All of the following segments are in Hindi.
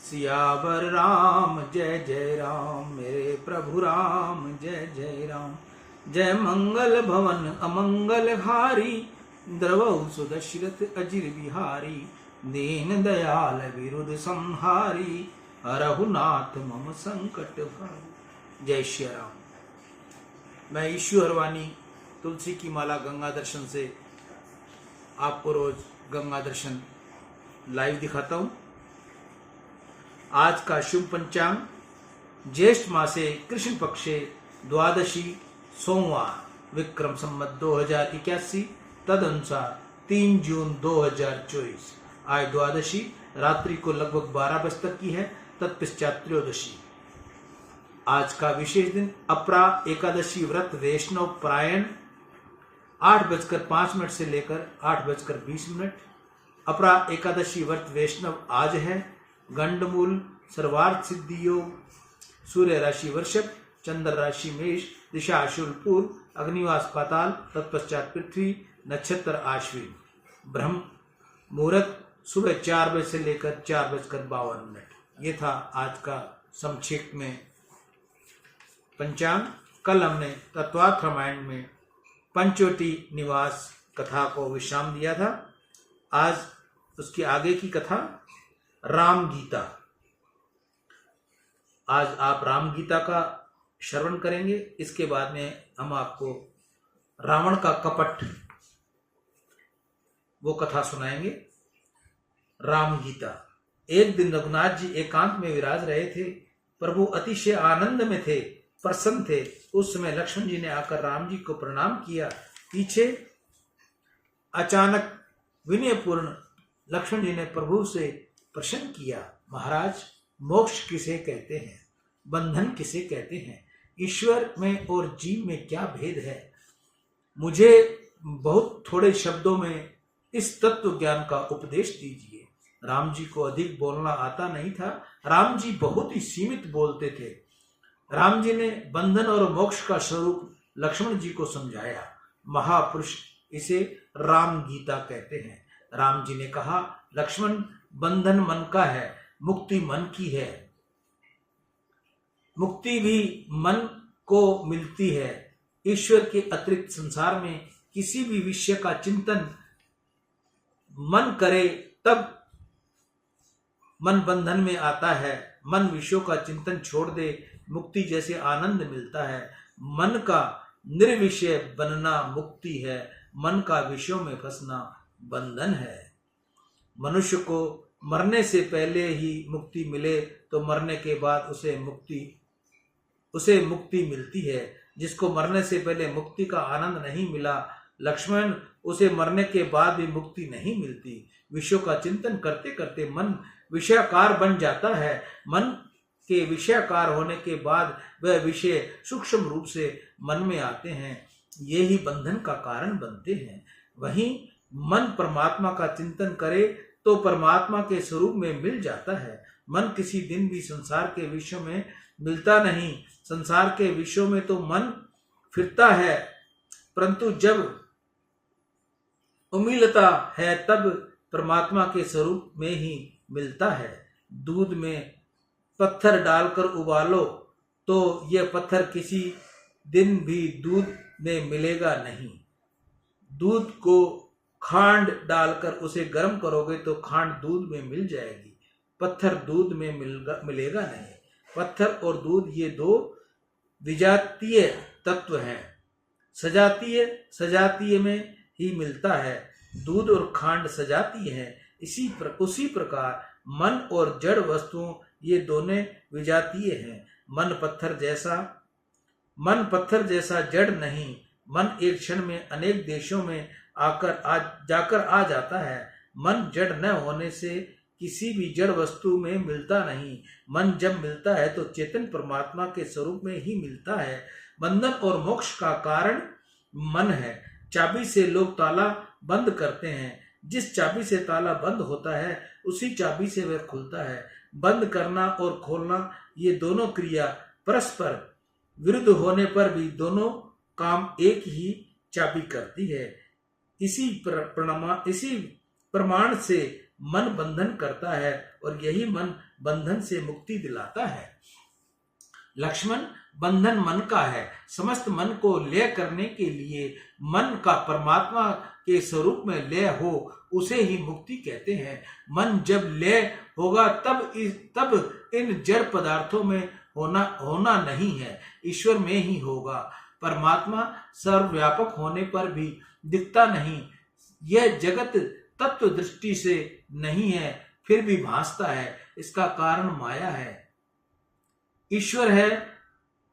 सियावर राम जय जय राम, मेरे प्रभु राम जय जय राम। जय मंगल भवन अमंगल हारी, द्रवहु सुदशरथ अजिर बिहारी। दीन दयाल विरुद्ध संहारी, हरहु नाथ मम संकट भारी। जय श्री राम। मैं ईश्वर वाणी तुलसी की माला गंगा दर्शन से आपको रोज गंगा दर्शन लाइव दिखाता हूं। आज का शुभ पंचांग ज्येष्ठ मासे कृष्ण पक्षे द्वादशी सोमवार विक्रम संवत 2081 तद अनुसार 3 जून 2024। आज द्वादशी रात्रि को लगभग 12 बजे तक की है, तत्पश्चात त्रयोदशी। आज का विशेष दिन अपरा एकादशी व्रत वैष्णव परायण 8:05 से लेकर 8:20। अपरा एकादशी व्रत वैष्णव आज है। गंडमूल सर्वार्थ सिद्धि योग, सूर्य राशि वृषभ, चंद्र राशि मेष, दिशा अशुल पूर्व, अग्निवास पाताल, तत्पश्चात पृथ्वी, नक्षत्र आश्विन। ब्रह्म मुहूर्त सुबह 4 बजे से लेकर 4:52। ये था आज का संक्षिप्त में पंचांग। कल हमने तत्वार्थ रामायण में पंचवटी निवास कथा को विश्राम दिया था। आज उसकी आगे की कथा राम गीता। आज आप राम गीता का श्रवण करेंगे। इसके बाद में हम आपको रावण का कपट वो कथा सुनाएंगे। राम गीता। एक दिन रघुनाथ जी एकांत में विराज रहे थे। प्रभु अतिशय आनंद में थे, प्रसन्न थे। उस समय लक्ष्मण जी ने आकर राम जी को प्रणाम किया। पीछे अचानक विनयपूर्ण लक्ष्मण जी ने प्रभु से प्रश्न किया, महाराज मोक्ष किसे कहते हैं, बंधन किसे कहते हैं, ईश्वर में और जीव में क्या भेद है? मुझे बहुत थोड़े शब्दों में इस तत्व ज्ञान का उपदेश दीजिए। राम जी को अधिक बोलना आता नहीं था। राम जी बहुत ही सीमित बोलते थे। राम जी ने बंधन और मोक्ष का स्वरूप लक्ष्मण जी को समझाया। महापुरुष इसे राम गीता कहते हैं। राम जी ने कहा, लक्ष्मण बंधन मन का है, मुक्ति मन की है। मुक्ति भी मन को मिलती है। ईश्वर के अतिरिक्त संसार में किसी भी विषय का चिंतन मन करे तब मन बंधन में आता है। मन विषयों का चिंतन छोड़ दे, मुक्ति जैसे आनंद मिलता है। मन का निर्विषय बनना मुक्ति है, मन का विषयों में फंसना बंधन है। मनुष्य को मरने से पहले ही मुक्ति मिले तो मरने के बाद उसे मुक्ति मिलती है। जिसको मरने से पहले मुक्ति का आनंद नहीं मिला लक्ष्मण, उसे मरने के बाद भी मुक्ति नहीं मिलती। विषयों का चिंतन करते करते मन विषयाकार बन जाता है। मन के विषयाकार होने के बाद वह विषय सूक्ष्म रूप से मन में आते हैं। ये ही बंधन का कारण बनते हैं। वहीं मन परमात्मा का चिंतन करे तो परमात्मा के स्वरूप में मिल जाता है। मन किसी दिन भी संसार के विषयों में मिलता नहीं। संसार के विषयों में तो मन फिरता है, परंतु जब उमिलता है तब परमात्मा के स्वरूप में ही मिलता है। दूध में पत्थर डालकर उबालो तो यह पत्थर किसी दिन भी दूध में मिलेगा नहीं। दूध को खांड डालकर उसे गर्म करोगे तो खांड दूध में मिल जाएगी, पत्थर दूध में मिलेगा नहीं। पत्थर और दूध ये दो विजातीय तत्व हैं। सजातीय में ही मिलता है। दूध और खांड सजातीय है। उसी प्रकार मन और जड़ वस्तुओं ये दोनों विजातीय हैं। मन पत्थर जैसा जड़ नहीं। मन एक क्षण में अनेक देशों में जाकर आ जाता है। मन जड़ न होने से किसी भी जड़ वस्तु में मिलता नहीं। मन जब मिलता है तो चेतन परमात्मा के स्वरूप में ही मिलता है। बंधन और मोक्ष का कारण मन है। चाबी से लोग ताला बंद करते हैं। जिस चाबी से ताला बंद होता है उसी चाबी से वह खुलता है। बंद करना और खोलना ये दोनों क्रिया परस्पर विरुद्ध होने पर भी दोनों काम एक ही चाबी करती है। इसी प्रमाण से मन बंधन करता है और यही मन बंधन से मुक्ति दिलाता है। लक्ष्मण, बंधन मन का है। समस्त मन को लय करने के लिए मन का परमात्मा के स्वरूप में लय हो, उसे ही मुक्ति कहते हैं। मन जब लय होगा तब इन जड़ पदार्थों में होना नहीं है, ईश्वर में ही होगा। परमात्मा सर्वव्यापक होने पर भी दिखता नहीं। यह जगत तत्व दृष्टि से नहीं है, फिर भी भासता है। इसका कारण माया है। ईश्वर है,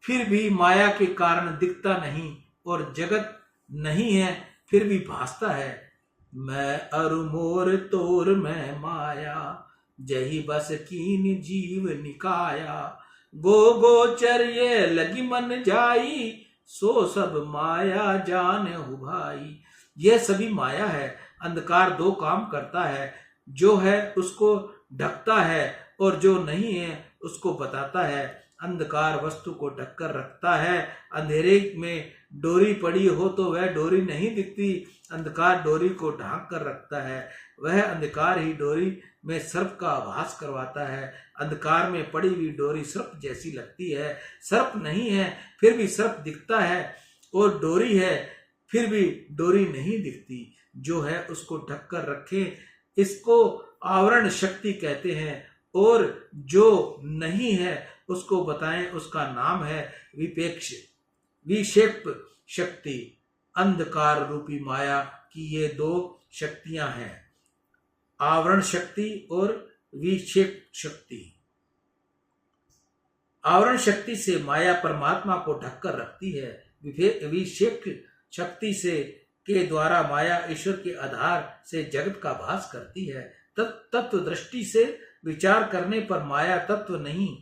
फिर भी माया के कारण दिखता नहीं, और जगत नहीं है, फिर भी भासता है। मैं अरु मोर तोर मैं माया, जही बस कीन जीव निकाया। गो गोचर ये लगी मन जाई, सो सब माया जान हु भाई। यह सभी माया है। अंधकार दो काम करता है, जो है उसको ढकता है और जो नहीं है उसको बताता है। अंधकार वस्तु को ढककर रखता है। अंधेरे में डोरी पड़ी हो तो वह डोरी नहीं दिखती, अंधकार डोरी को ढांक कर रखता है। वह अंधकार ही डोरी में सर्प का आभास करवाता है। अंधकार में पड़ी हुई डोरी सर्प जैसी लगती है। सर्प नहीं है, फिर भी सर्प दिखता है, और डोरी है, फिर भी डोरी नहीं दिखती। जो है उसको ढक कर रखे, इसको आवरण शक्ति कहते हैं, और जो नहीं है उसको बताएं, उसका नाम है विक्षेप शक्ति। अंधकार रूपी माया की ये दो शक्तियां हैं, आवरण शक्ति और विक्षेप शक्ति। आवरण शक्ति से माया परमात्मा को ढककर रखती है। विक्षेप शक्ति से के द्वारा माया ईश्वर के आधार से जगत का भास करती है। तत्व दृष्टि से विचार करने पर माया तत्व नहीं,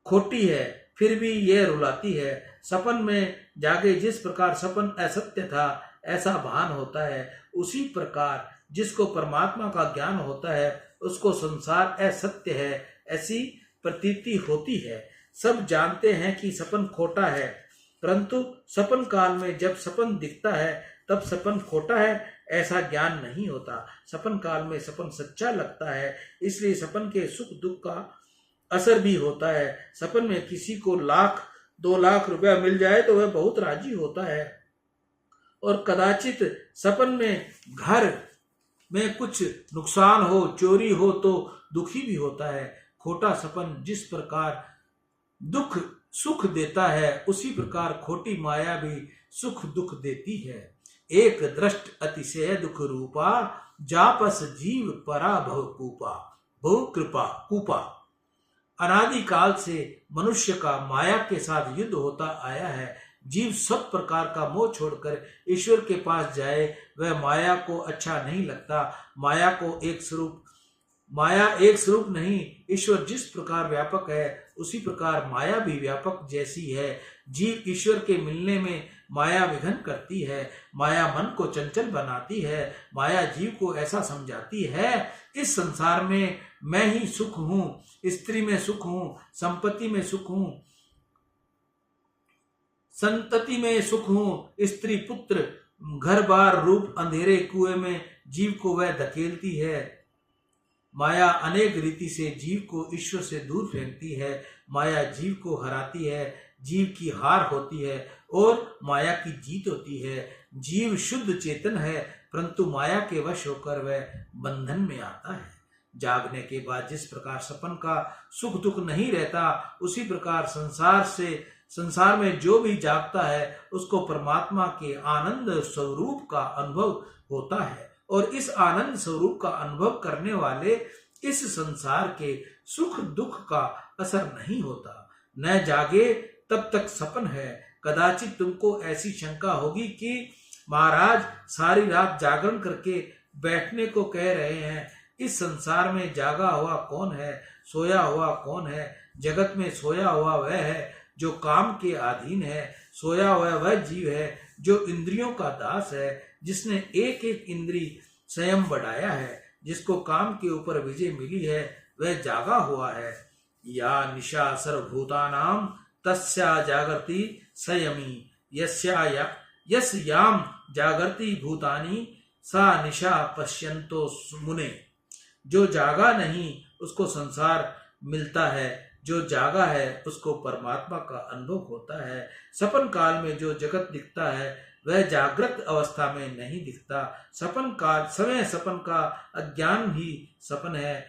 खोटी है, फिर भी यह रुलाती है। सपन में जागे जिस प्रकार सपन असत्य था ऐसा भान होता है, उसी प्रकार जिसको परमात्मा का ज्ञान होता है उसको संसार असत्य है ऐसी प्रतीति होती है। सब जानते हैं कि सपन खोटा है, परंतु सपन काल में जब सपन दिखता है तब सपन खोटा है ऐसा ज्ञान नहीं होता। सपन काल में सपन सच्चा लगता है, इसलिए सपन के सुख दुख का असर भी होता है। सपन में किसी को 1,00,000 2,00,000 रुपया मिल जाए तो वह बहुत राजी होता है, और कदाचित सपन में घर में कुछ नुकसान हो, चोरी हो तो दुखी भी होता है। खोटा सपन जिस प्रकार दुख सुख देता है, उसी प्रकार खोटी माया भी सुख दुख देती है। एक दृष्ट अतिशय दुख रूपा, जापस जीव परा भव कूपा। भव कृपा कूपा। अनादि काल से मनुष्य का माया के साथ युद्ध होता आया है। जीव सब प्रकार का मोह छोड़कर ईश्वर के पास जाए, वह माया को अच्छा नहीं लगता। माया एक स्वरूप नहीं, ईश्वर जिस प्रकार व्यापक है उसी प्रकार माया भी व्यापक जैसी है। जीव ईश्वर के मिलने में माया विघ्न करती है, माया मन को चंचल बनाती है। माया जीव को ऐसा समझाती है, इस संसार में मैं ही सुख हूँ, स्त्री में सुख हूँ, संपत्ति में सुख हूँ, संतति में सुख हूँ, स्त्री पुत्र घर बार रूप अंधेरे कुएं में जीव को वह धकेलती है। माया अनेक रीति से जीव को ईश्वर से दूर फेंकती है। माया जीव को हराती है, जीव की हार होती है और माया की जीत होती है। जीव शुद्ध चेतन है, परंतु माया के वश होकर वह बंधन में आता है। जागने के बाद जिस प्रकार सपन का सुख दुख नहीं रहता, उसी प्रकार संसार में जो भी जागता है उसको परमात्मा के आनंद स्वरूप का अनुभव होता है, और इस आनंद स्वरूप का अनुभव करने वाले इस संसार के सुख दुख का असर नहीं होता। न जागे तब तक सपन है। कदाचित तुमको ऐसी शंका होगी कि महाराज सारी रात जागरण करके बैठने को कह रहे हैं, इस संसार में जागा हुआ कौन है, सोया हुआ कौन है? जगत में सोया हुआ वह है जो काम के अधीन है, सोया हुआ वह जीव है जो इंद्रियों का दास है, जिसने एक एक इंद्री संयम बढ़ाया है, जिसको काम के ऊपर विजय मिली है, वह जागा हुआ है। या निशा सर्वभूतानां तस्या जागृति संयमी, यस्याम जागृति भूतानि सा निशा पश्यन्तो मुने। जो जागा नहीं उसको संसार मिलता है, जो जागा है उसको परमात्मा का अनुभव होता है। सपन काल में जो जगत दिखता है वह जागृत अवस्था में नहीं दिखता। सपन काल समय सपन का अज्ञान ही सपन है।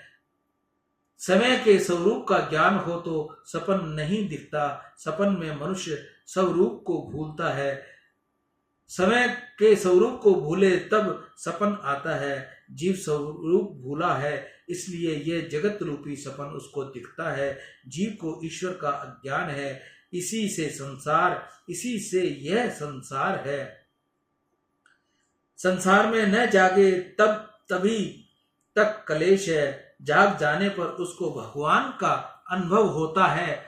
समय के स्वरूप का ज्ञान हो तो सपन नहीं दिखता। सपन में मनुष्य स्वरूप को भूलता है। समय के स्वरूप को भूले तब सपन आता है। जीव स्वरूप भूला है, इसलिए यह जगत रूपी सपन उसको दिखता है। जीव को ईश्वर का अज्ञान है, इसी से यह संसार है। संसार में न जागे तभी तक कलेश है। जाग जाने पर उसको भगवान का अनुभव होता है।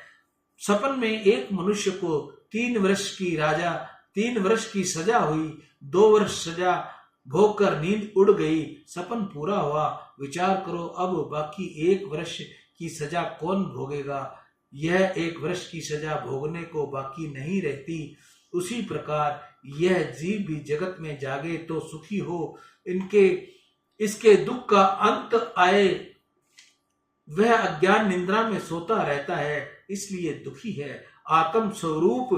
सपन में एक मनुष्य को 3 वर्ष की सजा हुई। 2 वर्ष सजा भोगकर नींद उड़ गई। सपन पूरा हुआ। विचार करो, अब बाकी 1 वर्ष की सजा कौन भोगेगा? यह 1 वर्ष की सजा भोगने को बाकी नहीं रहती। उसी प्रकार यह जीव भी जगत में जागे तो सुखी हो, इसके दुख का अंत आए। वह अज्ञान निद्रा में सोता रहता है, इसलिए दुखी है। आत्म स्वरूप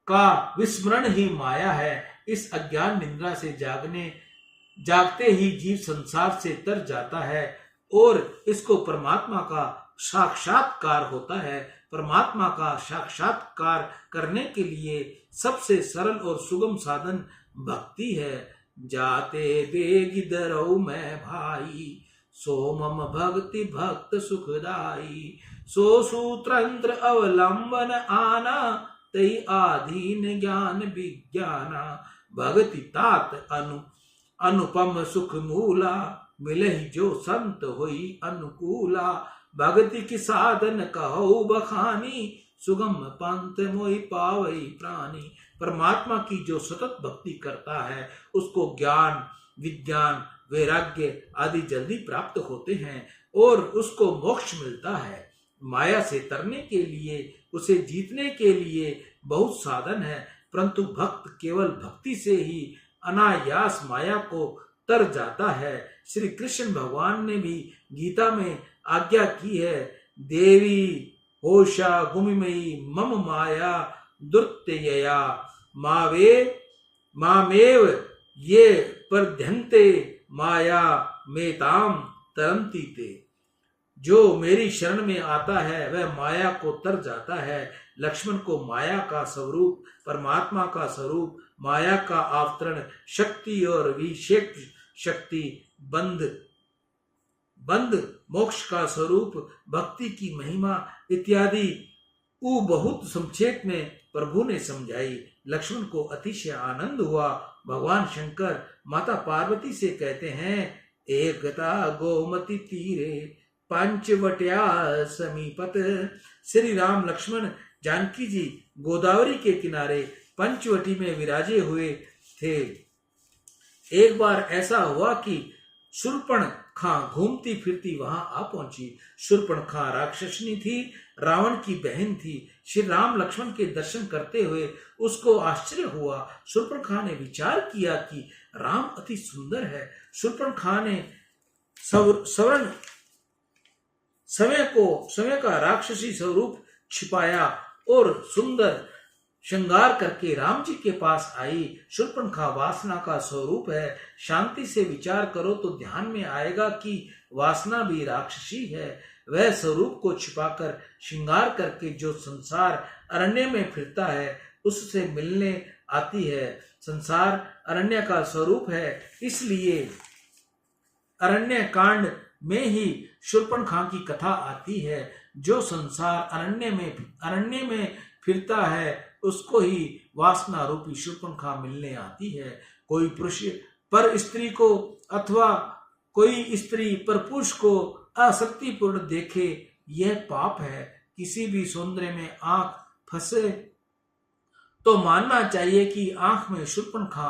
का विस्मरण ही माया है। इस अज्ञान निद्रा से जागते ही जीव संसार से तर जाता है और इसको परमात्मा का साक्षात्कार होता है। परमात्मा का साक्षात्कार करने के लिए सबसे सरल और सुगम साधन भक्ति है। जाते बेग दरऊ मैं भाई, सो मम भक्ति भक्त सुखदाई। सो सूत्रंत्र अवलंबन आना, तई आधीन ज्ञान विज्ञाना। भक्ति तात अनुपम सुख मूला, मिलहि जो संत होई अनुकूला। भक्ति की साधन कहो बखानी, सुगम पंथ मोहि पावई प्राणी। परमात्मा की जो सतत भक्ति करता है उसको ज्ञान विज्ञान वैराग्य आदि जल्दी प्राप्त होते हैं और उसको मोक्ष मिलता है। माया से तरने के लिए, उसे जीतने के लिए बहुत साधन है, परंतु भक्त केवल भक्ति से ही अनायास माया को तर जाता है। श्री कृष्ण भगवान ने भी गीता में आज्ञा की है, देवी होशा गुमिमयी मम माया दुर्त्यया मामेव ये परध्यन्ते माया मेताम तरंती ते। जो मेरी शरण में आता है वह माया को तर जाता है। लक्ष्मण को माया का स्वरूप, परमात्मा का स्वरूप, माया का आवतरण, शक्ति और विशेष शक्ति, बंध मोक्ष का स्वरूप, भक्ति की महिमा इत्यादि बहुत संक्षेप में प्रभु ने समझाई। लक्ष्मण को अतिशय आनंद हुआ। भगवान शंकर माता पार्वती से कहते हैं, एकता गोमती तीरे पंचवट्या समीपत। श्री राम लक्ष्मण जानकी जी गोदावरी के किनारे पंचवटी में विराजे हुए थे। एक बार ऐसा हुआ कि शूर्पणखा घूमती फिरती वहां आ पहुंची। शूर्पणखा राक्षसनी थी, रावण की बहन थी। श्री राम लक्ष्मण के दर्शन करते हुए उसको आश्चर्य हुआ। शूर्पणखा ने विचार किया कि राम अति सुंदर है। शूर्पणखा ने समय का राक्षसी स्वरूप छिपाया और सुंदर श्रृंगार करके राम जी के पास आई। शूर्पणखा वासना का स्वरूप है। शांति से विचार करो तो ध्यान में आएगा कि वासना भी राक्षसी है। वह स्वरूप को छिपाकर श्रृंगार करके जो संसार अरण्य में फिरता है उससे मिलने आती है। संसार अरण्य का स्वरूप है, इसलिए अरण्य कांड में ही शूर्पणखा की कथा आती है। जो संसार अरण्य में फिरता है उसको ही वासना रूपी शूर्पणखा मिलने आती है। कोई पुरुष पर स्त्री को अथवा कोई स्त्री पर पुरुष को आसक्तिपूर्ण देखे, यह पाप है। किसी भी सौंदर्य में आंख फंसे तो मानना चाहिए कि आंख में शूर्पणखा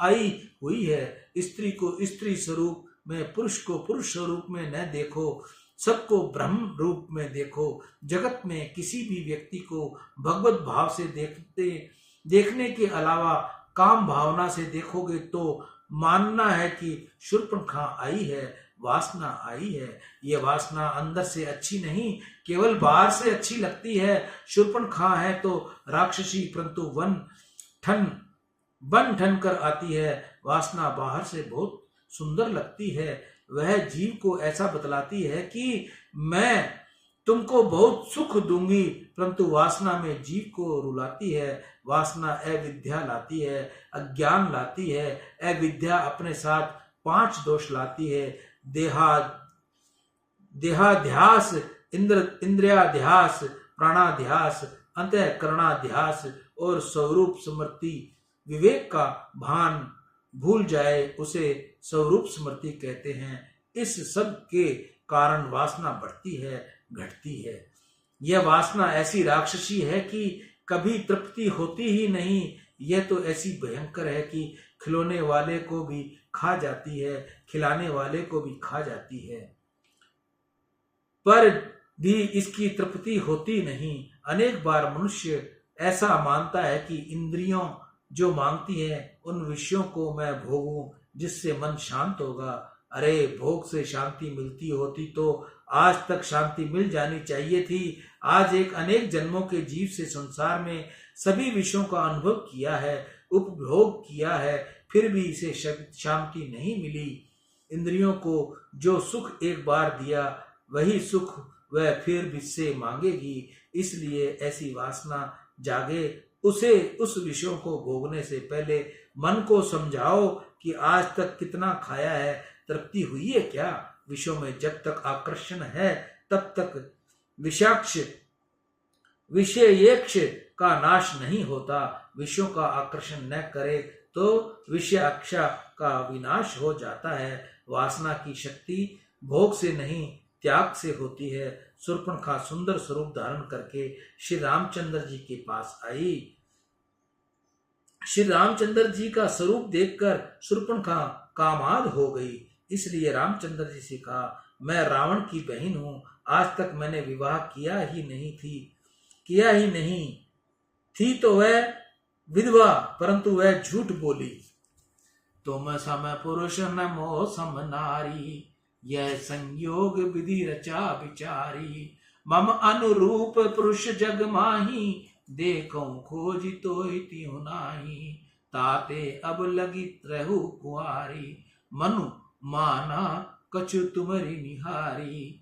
आई हुई है। स्त्री को स्त्री स्वरूप में, पुरुष को पुरुष स्वरूप में न देखो, सबको ब्रह्म रूप में देखो। जगत में किसी भी व्यक्ति को भगवत भाव से देखने के अलावा काम भावना से देखोगे तो मानना है कि शूर्पणखा आई है, वासना आई है। ये वासना अंदर से अच्छी नहीं, केवल बाहर से अच्छी लगती है। शूर्पणखा है तो राक्षसी, परंतु बन ठन कर आती है। वासना बाहर से बहुत सुंदर लगती है। वह जीव को ऐसा बतलाती है कि मैं तुमको बहुत सुख दूंगी, परंतु वासना में जीव को रुलाती है। वासना अविद्या लाती है, अज्ञान लाती है। अविद्या अपने साथ 5 दोष लाती है। देहाध्यास, इंद्रियाध्यास, प्राणाध्यास, अंतःकरणाध्यास और स्वरूप स्मृति। विवेक का भान भूल जाए उसे स्वरूप स्मृति कहते हैं। इस सब के कारण वासना बढ़ती है, घटती है। यह वासना ऐसी राक्षसी है कि कभी तृप्ति होती ही नहीं। यह तो ऐसी भयंकर है कि खिलौने वाले को भी खा जाती है, खिलाने वाले को भी खा जाती है, पर भी इसकी तृप्ति होती नहीं। अनेक बार मनुष्य ऐसा मानता है कि इंद्रियों जो मांगती है उन विषयों को मैं भोगूं, जिससे मन शांत होगा। अरे, भोग से शांति मिलती होती तो आज तक शांति मिल जानी चाहिए थी। आज एक अनेक जन्मों के जीव से संसार में सभी विषयों का अनुभव किया है, उपभोग किया है, फिर भी इसे शांति नहीं मिली। इंद्रियों को जो सुख एक बार दिया वही सुख वह फिर भी से मांगेगी। इसलिए ऐसी वासना जागे उसे उस विषयों को भोगने से पहले मन को समझाओ कि आज तक कितना खाया है, तृप्ति हुई है क्या। विषयों में जब तक आकर्षण है तब तक विषयेक्ष का नाश नहीं होता। विषयों का आकर्षण न करे तो विषयाक्षा का विनाश हो जाता है। वासना की शक्ति भोग से नहीं, त्याग से होती है। शूर्पणखा सुंदर स्वरूप धारण करके श्री रामचंद्र जी के पास आई। श्री रामचंद्र जी का स्वरूप देखकर शूर्पणखा कामाद हो गई। इसलिए रामचंद्र जी से कहा, मैं रावण की बहन हूं, आज तक मैंने विवाह किया ही नहीं थी तो वह विधवा, परंतु वह झूठ बोली। तुम सम पुरुष न मोह सम नारी, यह संयोग विधि रचा विचारी। मम अनुरूप पुरुष जग माही, देखो खोज तो त्यू नाही। ताते अब लगी रहु कुआरी, मनु माना कछु तुम्हारी निहारी।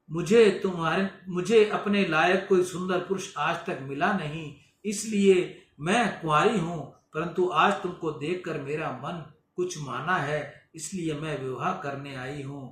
मुझे अपने लायक कोई सुंदर पुरुष आज तक मिला नहीं, इसलिए मैं कुंवारी हूं, परंतु आज तुमको देखकर मेरा मन कुछ माना है, इसलिए मैं विवाह करने आई हूं।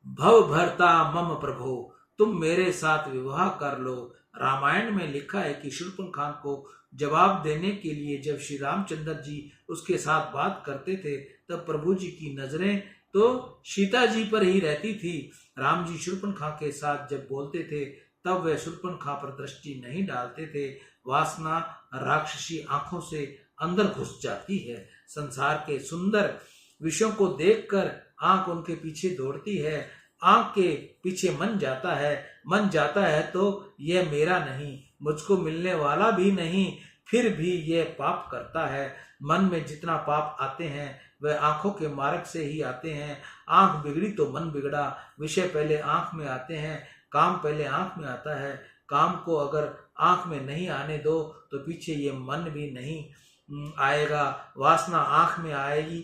भव भरता मम प्रभो, तुम मेरे साथ विवाह कर लो। रामायण में लिखा है कि शूर्पणखा को जवाब देने के लिए जब श्री रामचंद्र जी उसके साथ बात करते थे तब प्रभु जी की नजरें तो सीता जी पर ही रहती थी। राम जी शूर्पणखा के साथ जब बोलते थे तब वे शूर्पणखा पर दृष्टि नहीं डालते थे। वासना राक्षसी आंखों से अंदर घुस जाती है। संसार के सुंदर विषयों को देखकर आंख उनके पीछे दौड़ती है। आंख के पीछे मन जाता है तो यह मेरा नहीं, मुझको मिलने वाला भी नहीं, फिर भी यह पाप करता है। मन में जितना पाप आते हैं वह आंखों के मार्ग से ही आते हैं। आंख बिगड़ी तो मन बिगड़ा। विषय पहले आंख में आते हैं, काम पहले आंख में आता है। काम को अगर आंख में नहीं आने दो तो पीछे ये मन भी नहीं आएगा। वासना आंख में आएगी,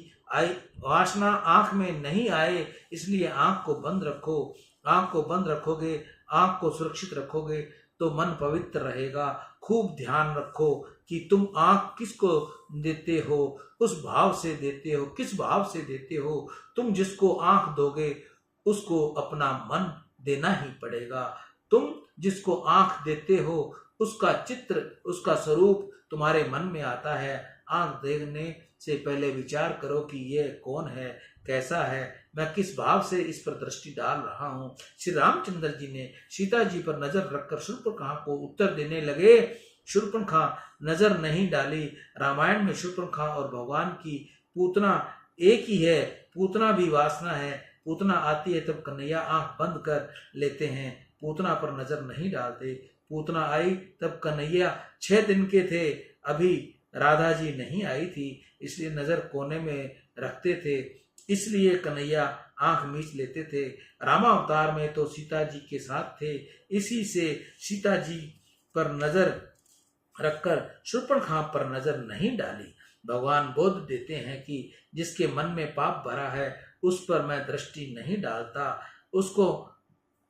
वासना आंख में नहीं आए, इसलिए आंख को बंद रखो। आंख को बंद रखोगे, आंख को सुरक्षित रखोगे तो मन पवित्र रहेगा। खूब ध्यान रखो कि तुम आंख किसको देते हो, उस भाव से देते हो, किस भाव से देते हो। तुम जिसको आंख दोगे उसको अपना मन देना ही पड़ेगा। तुम जिसको आंख देते हो उसका चित्र, उसका स्वरूप तुम्हारे मन में आता है। आंख देखने से पहले विचार करो कि यह कौन है, कैसा है, मैं किस भाव से इस पर दृष्टि डाल रहा हूं। श्री रामचंद्र जी ने सीता जी पर नजर रखकर शूर्पणखा को उत्तर देने लगे। शूर्पणखा नजर नहीं डाली। रामायण में शूर्पणखा और भगवान की पूतना एक ही है। पूतना भी वासना है। पूतना आती है तब कन्हैया आंख बंद कर लेते हैं, पूतना पर नजर नहीं डालते। पूतना आई तब कन्हैया 6 दिन के थे, अभी राधा जी नहीं आई थी। इसलिए नजर कोने में रखते थे, इसलिए कन्हैया आंख मीच लेते थे। रामावतार में तो सीता जी के साथ थे, इसी से सीता जी पर नजर रखकर शूर्पणखा पर नजर नहीं डाली। भगवान बोध देते हैं कि जिसके मन में पाप भरा है उस पर मैं दृष्टि नहीं डालता, उसको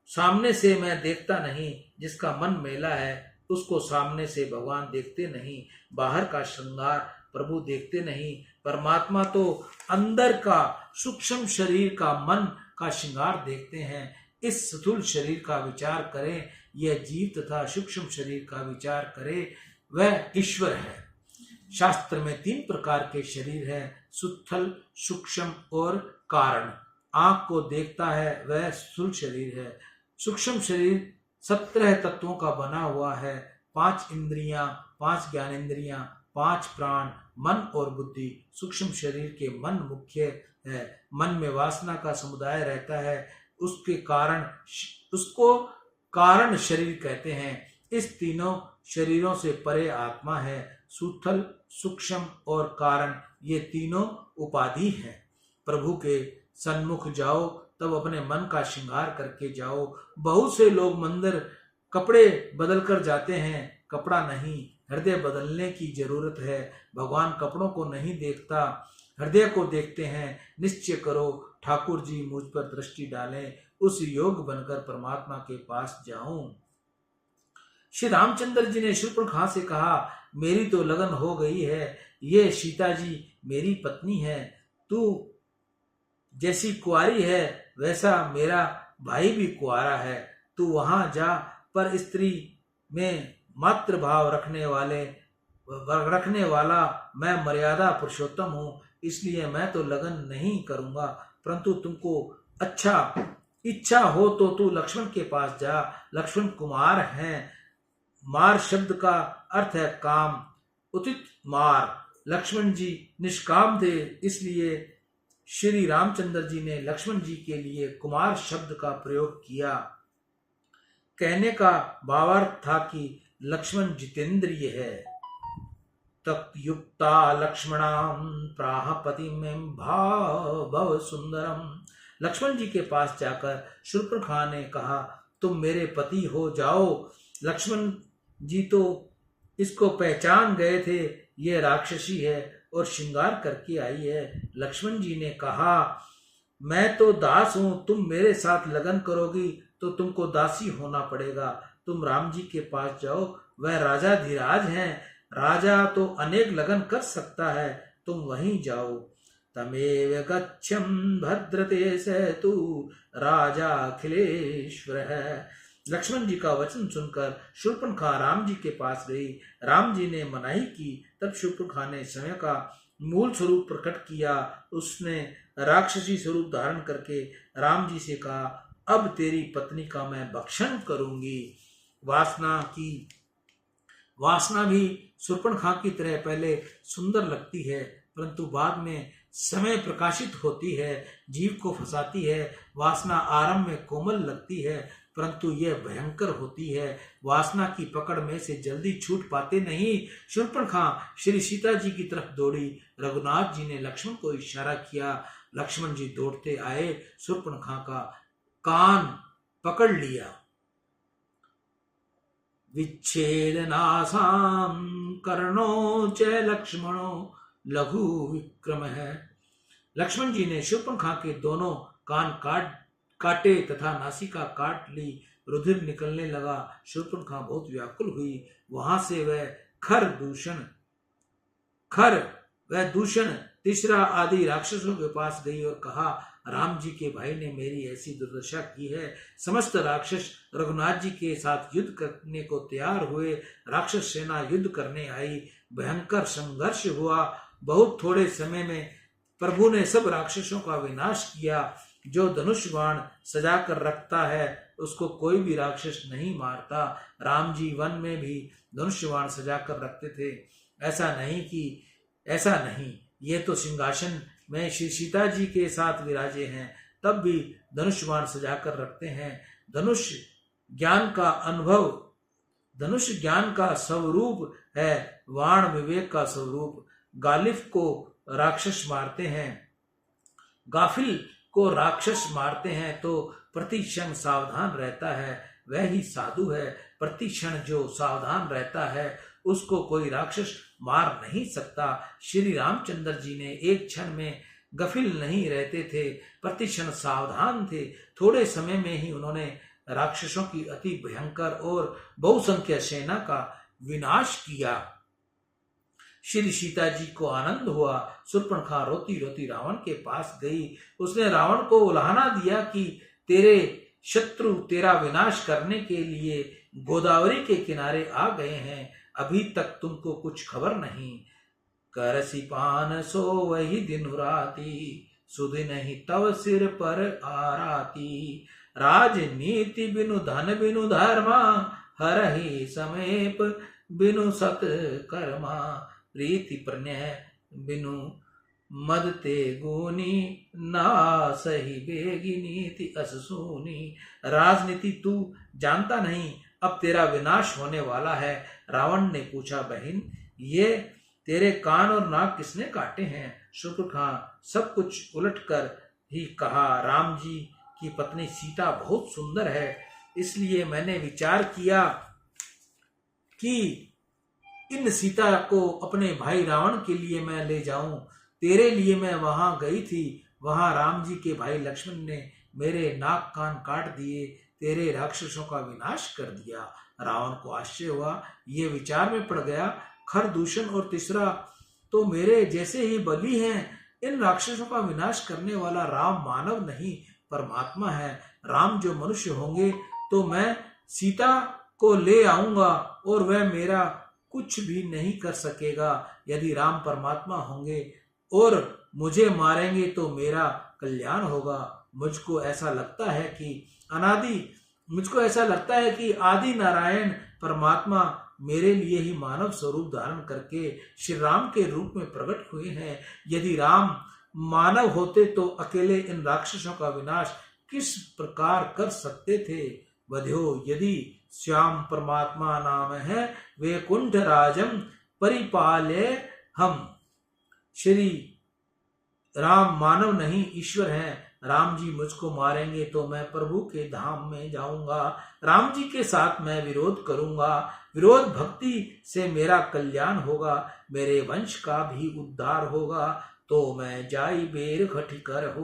सामने से मैं देखता नहीं। जिसका मन मेला है उसको सामने से भगवान देखते नहीं, बाहर का श्रृंगार प्रभु देखते नहीं। परमात्मा तो अंदर का सूक्ष्म शरीर का मन का श्रृंगार देखते हैं। इस स्थूल शरीर का विचार करें, यह जीव तथा सूक्ष्म शरीर का विचार करे, वह ईश्वर है। शास्त्र में 3 प्रकार के शरीर है, सुस्थल, सूक्ष्म और कारण। आंख को देखता है वह स्थूल शरीर है। सूक्ष्म शरीर 17 तत्वों का बना हुआ है, 5 इंद्रियां, 5 ज्ञानेंद्रियां, 5 प्राण, मन और बुद्धि। सूक्ष्म शरीर के मन मुख्य है। मन में वासना का समुदाय रहता है, उसको कारण शरीर कहते हैं। इस तीनों शरीरों से परे आत्मा है। सूथल, सूक्ष्म और कारण, ये तीनों उपाधि हैं। प्रभु के सन्मुख जाओ तब अपने मन का श्रृंगार करके जाओ। बहुत से लोग मंदिर कपड़े बदल कर जाते हैं, कपड़ा नहीं, हृदय बदलने की जरूरत है। भगवान कपड़ों को नहीं देखता, हृदय को देखते हैं। निश्चय करो ठाकुर जी मुझ पर दृष्टि डालें, उस योग बनकर परमात्मा के पास जाऊं। श्री रामचंद्र जी ने शूर्पणखा से कहा, मेरी तो लगन हो गई है, ये सीता जी मेरी पत्नी है, तू जैसी कुंवारी है वैसा मेरा भाई भी कुंवारा है, तू वहां जा। पर स्त्री में मातृ भाव रखने वाला मैं मर्यादा पुरुषोत्तम हूँ, इसलिए मैं तो लगन नहीं करूंगा। परंतु तुमको इच्छा हो तो तू लक्ष्मण के पास जा, लक्ष्मण कुमार हैं। मार शब्द का अर्थ है काम, उचित मार। लक्ष्मण जी निष्काम थे, इसलिए श्री रामचंद्र जी ने लक्ष्मण जी के लिए कुमार शब्द का प्रयोग किया। कहने का भावार्थ था कि लक्ष्मण जितेंद्रिय है। तक युक्ता लक्ष्मणाम प्राह पतिम भव सुंदरम। लक्ष्मण जी के पास जाकर शूर्पणखा ने कहा, तुम मेरे पति हो जाओ। लक्ष्मण जी तो इसको पहचान गए थे, ये राक्षसी है और श्रृंगार करके आई है। लक्ष्मण जी ने कहा, मैं तो दास हूं, तुम मेरे साथ लगन करोगी तो तुमको दासी होना पड़ेगा। तुम राम जी के पास जाओ, वह राजाधिराज हैं, राजा तो अनेक लगन कर सकता है, तुम वहीं जाओ। तमेव गच्छम भद्रते सेतु राजा अखिलेश्वर है। लक्ष्मण जी का वचन सुनकर शूर्पणखा राम जी के पास गई। राम जी ने मनाही की, तब शूर्पणखा ने समय का मूल स्वरूप प्रकट किया। उसने राक्षसी स्वरूप धारण करके राम जी से कहा, अब तेरी पत्नी का मैं भक्षण करूंगी। वासना भी शूर्पणखा की तरह पहले सुंदर लगती है, परंतु बाद में समय प्रकाशित होती है, जीव को फंसाती है। वासना आरंभ में कोमल लगती है, परंतु यह भयंकर होती है। वासना की पकड़ में से जल्दी छूट पाते नहीं। शूर्पणखा श्री सीता जी की तरफ दौड़ी। रघुनाथ जी ने लक्ष्मण को इशारा किया। लक्ष्मण जी दौड़ते आए, शूर्पणखा का कान पकड़ लिया। विच्छेदनासाम कर्णो च लक्ष्मणो लघु विक्रम है। लक्ष्मण जी ने शूर्पणखा के दोनों कान काटे तथा नासिका काट ली। रुधिर निकलने लगा। शूर्पणखा बहुत व्याकुल हुई। वहां से वह दूषण तीसरा आदि राक्षसों के पास गई और कहा, राम जी के भाई ने मेरी ऐसी दुर्दशा की है। समस्त राक्षस रघुनाथ जी के साथ युद्ध करने को तैयार हुए। राक्षस सेना युद्ध करने आई। भयंकर संघर्ष हुआ। बहुत थोड़े समय में प्रभु ने सब राक्षसों का विनाश किया। जो धनुष बाण सजा कर रखता है उसको कोई भी राक्षस नहीं मारता। राम जी वन में भी धनुष बाण सजा कर रखते थे। ऐसा नहीं, ये तो सिंहासन में श्री सीता जी के साथ विराजे हैं, तब भी धनुष बाण सजा कर रखते हैं। धनुष ज्ञान का स्वरूप है, बाण विवेक का स्वरूप। गालिफ को राक्षस मारते हैं, गाफिल को राक्षस मारते हैं तो प्रतिक्षण सावधान रहता है, वह ही साधु है। प्रतिक्षण जो सावधान रहता है उसको कोई राक्षस मार नहीं सकता। श्री रामचंद्र जी ने एक क्षण में गफिल नहीं रहते थे, प्रतिक्षण सावधान थे। थोड़े समय में ही उन्होंने राक्षसों की अति भयंकर और बहुसंख्य सेना का विनाश किया। श्री सीता जी को आनंद हुआ। शूर्पणखा रोती रोती रावण के पास गई। उसने रावण को उलाहना दिया कि तेरे शत्रु तेरा विनाश करने के लिए गोदावरी के किनारे आ गए हैं, अभी तक तुमको कुछ खबर नहीं। करसी पान सो वही दिन राती, सुदिन ही तव सिर पर आराती। राजनीति बिनु धन बिनु धर्मा, हर ही समेप बिनु सत कर्मा। प्रीति प्रणय बिनु मद ते गुनी, ना सही बेगी नीति अस सुनी। राजनीति तू जानता नहीं, अब तेरा विनाश होने वाला है। रावण ने पूछा, बहन ये तेरे कान और नाक किसने काटे हैं? शूर्पणखा सब कुछ उलटकर ही कहा, राम जी की पत्नी सीता बहुत सुंदर है, इसलिए मैंने विचार किया कि इन सीता को अपने भाई रावण के लिए मैं ले जाऊं। तेरे लिए मैं वहां गई थी, वहां राम जी के भाई लक्ष्मण ने मेरे नाक कान काट दिए, तेरे राक्षसों का विनाश कर दिया। रावण को आश्चर्य हुआ, ये विचार में पड़ गया, खर दूषण और तीसरा तो मेरे जैसे ही बली हैं। इन राक्षसों का विनाश करने वाला राम मानव नहीं परमात्मा है। राम जो मनुष्य होंगे तो मैं सीता को ले आऊंगा और वह मेरा कुछ भी नहीं कर सकेगा। यदि राम परमात्मा होंगे और मुझे मारेंगे तो मेरा कल्याण होगा। मुझको ऐसा लगता है कि आदि नारायण परमात्मा मेरे लिए ही मानव स्वरूप धारण करके श्री राम के रूप में प्रकट हुए हैं। यदि राम मानव होते तो अकेले इन राक्षसों का विनाश किस प्रकार कर सकते थे? बध्यो यदि श्याम परमात्मा नाम है, वैकुंठ राजम परिपाले हम। श्री राम मानव नहीं ईश्वर हैं। राम जी मुझको मारेंगे तो मैं प्रभु के धाम में जाऊंगा। राम जी के साथ मैं विरोध करूंगा। विरोध भक्ति से मेरा कल्याण होगा, मेरे वंश का भी उद्धार होगा। तो मैं जाई बेर खटी करहु,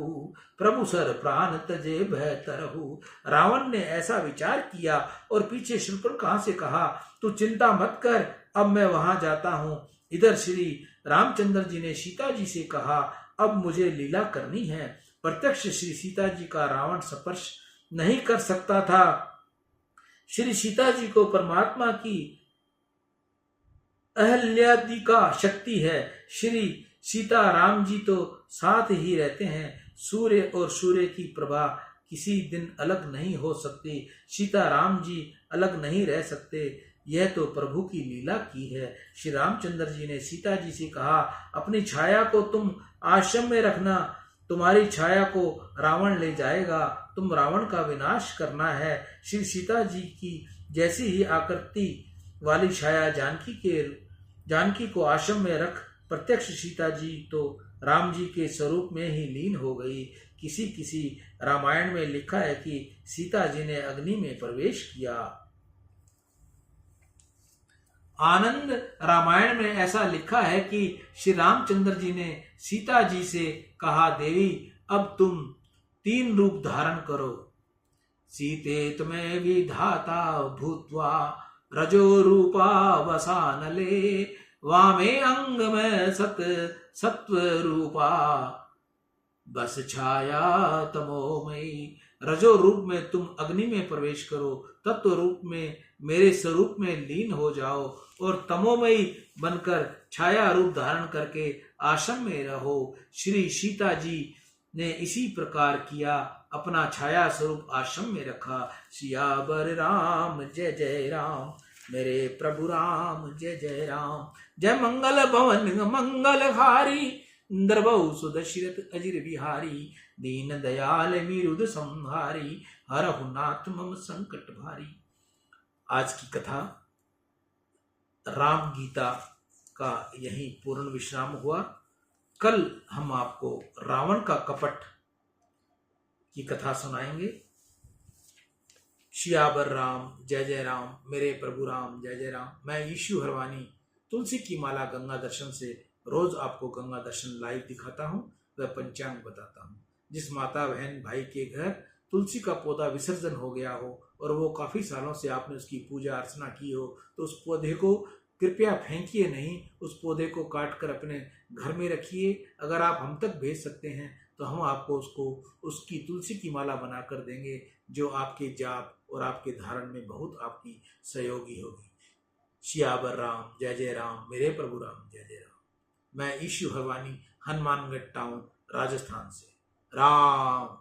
प्रभु सर प्राण तजे बेहतरहु। रावण ने ऐसा विचार किया और पीछे शूर्पणखा से कहा, तू चिंता मत कर, अब मैं वहां जाता हूँ। इधर श्री रामचंद्र जी ने सीता जी से कहा, अब मुझे लीला करनी है। प्रत्यक्ष श्री सीता जी का रावण स्पर्श नहीं कर सकता था। श्री सीता जी को परमात्मा की अहल्यादि का शक्ति है। श्री सीता राम जी तो साथ ही रहते हैं। सूर्य और सूर्य की प्रभा किसी दिन अलग नहीं हो सकती। सीता राम जी अलग नहीं रह सकते। यह तो प्रभु की लीला की है। श्री रामचंद्र जी ने सीता जी से कहा, अपनी छाया को तुम आश्रम में रखना, तुम्हारी छाया को रावण ले जाएगा, तुम रावण का विनाश करना है। श्री सीता जी की जैसी ही आकृति वाली छाया जानकी को आश्रम में रख प्रत्यक्ष सीता जी तो राम जी के स्वरूप में ही लीन हो गई। किसी रामायण में लिखा है कि सीता जी ने अग्नि में प्रवेश किया। आनंद रामायण में ऐसा लिखा है कि श्री रामचंद्र जी ने सीता जी से कहा, देवी अब तुम 3 रूप धारण करो। सीते तुम्हें विधाता भूत्वा, रजो रूपा वसानले, वामे अंग में सत्व रूपा, बस छाया तमोमयी। रजो रूप में तुम अग्नि में प्रवेश करो, तत्व रूप में मेरे स्वरूप में लीन हो जाओ और तमोमयी बनकर छाया रूप धारण करके आश्रम में रहो। श्री सीता जी ने इसी प्रकार किया, अपना छाया स्वरूप आश्रम में रखा। सियावर राम जय जय राम, मेरे प्रभु राम जय जय राम। जय मंगल भवन मंगल हारी, द्रवहु सुदशरथ अजिर बिहारी। दीन दयाल विरुद्ध संहारी, हरहु नाथ मम संकट भारी। आज की कथा राम गीता का यही पूर्ण विश्राम हुआ। कल हम आपको रावण का कपट की कथा सुनाएंगे। सियावर राम जय जय राम, मेरे प्रभु राम जय जय राम। मैं यीशु हरवानी तुलसी की माला गंगा दर्शन से रोज आपको गंगा दर्शन लाइव दिखाता हूँ व पंचांग बताता हूँ। जिस माता बहन भाई के घर तुलसी का पौधा विसर्जन हो गया हो और वो काफी सालों से आपने उसकी पूजा अर्चना की हो, तो उस पौधे को कृपया फेंकिए नहीं, उस पौधे को काट कर अपने घर में रखिए। अगर आप हम तक भेज सकते हैं तो हम आपको उसको उसकी तुलसी की माला बनाकर देंगे, जो आपके जाप और आपके धारण में बहुत आपकी सहयोगी होगी। सियावर राम जय जय राम, मेरे प्रभु राम जय जय राम। मैं ईशु हरवानी, हनुमानगढ़ टाउन, राजस्थान से। राम